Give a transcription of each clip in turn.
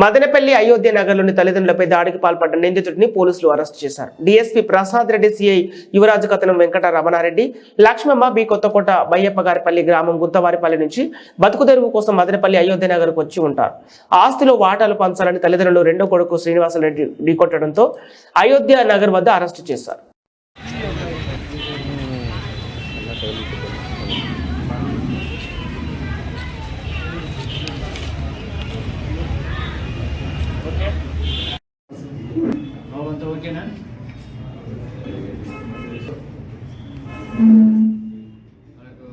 మదనపల్లి అయోధ్య నగర్లోని తల్లిదండ్రులపై దాడికి పాల్పడ్డ నిందితుడిని పోలీసులు అరెస్టు చేశారు. డీఎస్పీ ప్రసాద్ రెడ్డి, సిఐ యువరాజు కథనం వెంకట రమణారెడ్డి, లక్ష్మమ్మ బి కొత్తకోట బయ్యప్పగారిపల్లి గ్రామం గుత్తవారిపల్లి నుంచి బతుకుదెరువు కోసం మదనపల్లి అయోధ్య నగర్కు వచ్చి ఉంటారు. ఆస్తిలో వాటాలు పంచాలని తల్లిదండ్రులు రెండో కొడుకు శ్రీనివాసరెడ్డి ఢీకొట్టడంతో అయోధ్య నగర్ వద్ద అరెస్టు చేశారు. ఓకేనా? మనకు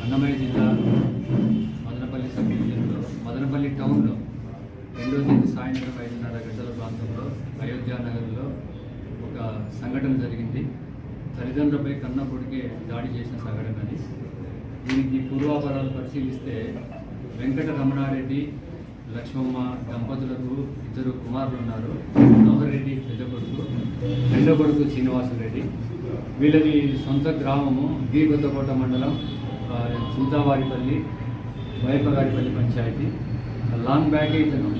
అన్నమయ్య జిల్లా మదనపల్లి సబ్ డివిజన్లో మదనపల్లి టౌన్లో 2వ తేదీ సాయంత్రం 5:30 గంటల ప్రాంతంలో అయోధ్య నగర్లో ఒక సంఘటన జరిగింది. తల్లిదండ్రులపై కన్న కొడుకే దాడి చేసిన సంఘటన అది. దీనికి పూర్వాపరాలు పరిశీలిస్తే వెంకట రమణారెడ్డి, లక్ష్మమ్మ దంపతులకు 2 కుమారులు ఉన్నారు. మనోహర్ రెడ్డి పెద్ద కొడుకు, రెండో కొడుకు శ్రీనివాసరెడ్డి. వీళ్ళది సొంత గ్రామము బి కొత్తకోట మండలం చింతావారిపల్లి బయ్యప్పగారిపల్లి పంచాయతీ. లాంగ్ బ్యాక్ ఇతను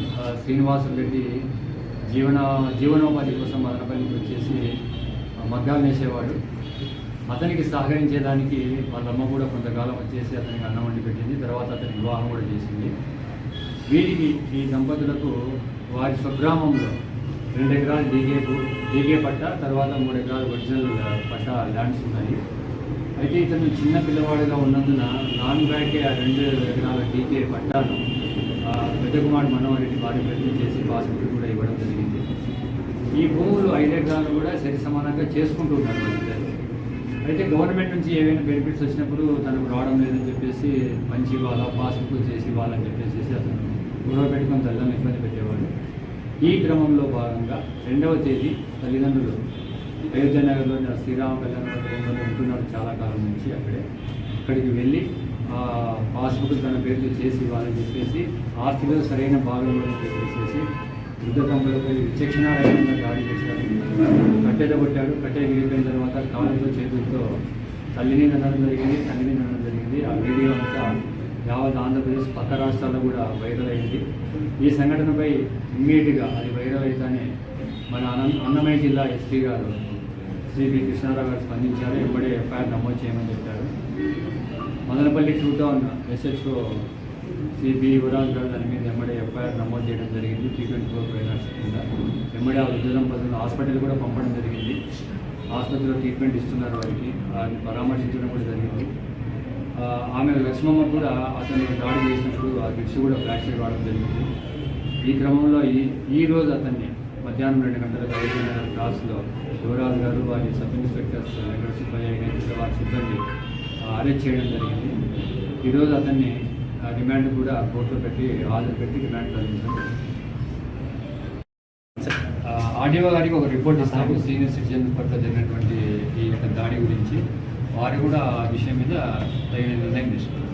శ్రీనివాసరెడ్డి జీవనోపాధి కోసం మదనపల్లికి వచ్చేసి మగ్గాలు వేసేవాడు. అతనికి సహకరించేదానికి వాళ్ళ అమ్మ కూడా కొంతకాలం వచ్చేసి అతనికి అన్నం వండి పెట్టింది. తర్వాత అతనికి వివాహం కూడా చేసింది. వీరికి ఈ దంపతులకు వారి స్వగ్రామంలో 2 ఎకరాలు డీకే పట్ట, తర్వాత 3 ఎకరాలు ఒరిజినల్ పట్ట ల్యాండ్స్ ఉన్నాయి. అయితే ఇతను చిన్న పిల్లవాడుగా ఉన్నందున లాంగ్ బ్యాకే ఆ 2 ఎకరాల డీకే పట్టాను పెద్ద కుమారుడు మనోహర్ రెడ్డి భార్య ప్రయత్నం చేసి పాస్బుక్ కూడా ఇవ్వడం జరిగింది. ఈ భూములు 5 ఎకరాలు కూడా సరి సమానంగా చేసుకుంటూ ఉన్నారు వాళ్ళిద్దరు. అయితే గవర్నమెంట్ నుంచి ఏవైనా బెనిఫిట్స్ వచ్చినప్పుడు తనకు రావడం లేదని చెప్పేసి మంచి ఇవ్వాలా, పాస్బుక్ చేసి ఇవ్వాలని చెప్పేసి అతను గొడవ పెట్టుకొని తల్లిదండ్రులు ఇబ్బంది పెట్టేవాడు. ఈ క్రమంలో భాగంగా 2వ తేదీ తల్లిదండ్రులు అయోధ్య నగర్లోని శ్రీరామ కళ్యాణ మండపంలో ఉంటున్నారు చాలా కాలం నుంచి. అక్కడికి వెళ్ళి పాస్బుక్ తన పేరుతో చేసి ఇవ్వాలని చెప్పేసి ఆస్తిలో సరైన భాగంలో చెప్పేసి వృద్ధ దంపతులపై విచక్షణారహితంగా దాడి చేశారు. కట్టెతో కొట్టాడు. కట్టె విరిగిపోయిన తర్వాత కాళ్ళతో చేతులతో తల్లిని నడడం జరిగింది, తండ్రిని నడడం జరిగింది. ఆ వీడియో అంతా యావత్ ఆంధ్రప్రదేశ్ పక్క రాష్ట్రాల్లో కూడా వైరల్ అయింది. ఈ సంఘటనపై ఇమ్మీడియట్గా అది వైరల్ అయితేనే మన అన్నమయ్య జిల్లా ఎస్పీ గారు శ్రీ బి కృష్ణారావు గారు స్పందించారు. ఎంబడే ఎఫ్ఐఆర్ నమోదు చేయమని చెప్పారు. Madanapalle 2 town SHO Shri B Yuvaraju గారు దాని మీద ఎంబడే ఎఫ్ఐఆర్ నమోదు చేయడం జరిగింది. T24 వైరల్స్ కింద ఎంబడే ఆ వృద్ధ దంపతులను హాస్పిటల్ కూడా పంపడం జరిగింది. ఆసుపత్రిలో ట్రీట్మెంట్ ఇస్తున్నారు. వారికి పరామర్శించడం కూడా జరిగింది. ఆమె లక్ష్మమ్మ కూడా అతను దాడి చేసినప్పుడు ఆ గిట్స్ కూడా ఫ్రాక్చర్ కావడం జరిగింది. ఈ క్రమంలో ఈ రోజు అతన్ని మధ్యాహ్నం 2 గంటలకు అయోధ్య నగర్ క్రాస్లో యువరాజు గారు, వారి సబ్ ఇన్స్పెక్టర్స్ వెంకట సుబ్బయ్య వారి సిబ్బంది అరెస్ట్ చేయడం జరిగింది. ఈరోజు అతన్ని రిమాండ్ కూడా కోర్టులో పెట్టి హాజరు పెట్టి రిమాండ్ తరలించడం జరిగింది. ఆర్డీఓ గారికి ఒక రిపోర్ట్ ఇస్తాము సీనియర్ సిటిజన్స్ పట్ల జరిగినటువంటి ఈ యొక్క దాడి గురించి. వారు కూడా ఆ విషయం మీద తగిన నిర్ణయం తీసుకున్నారు.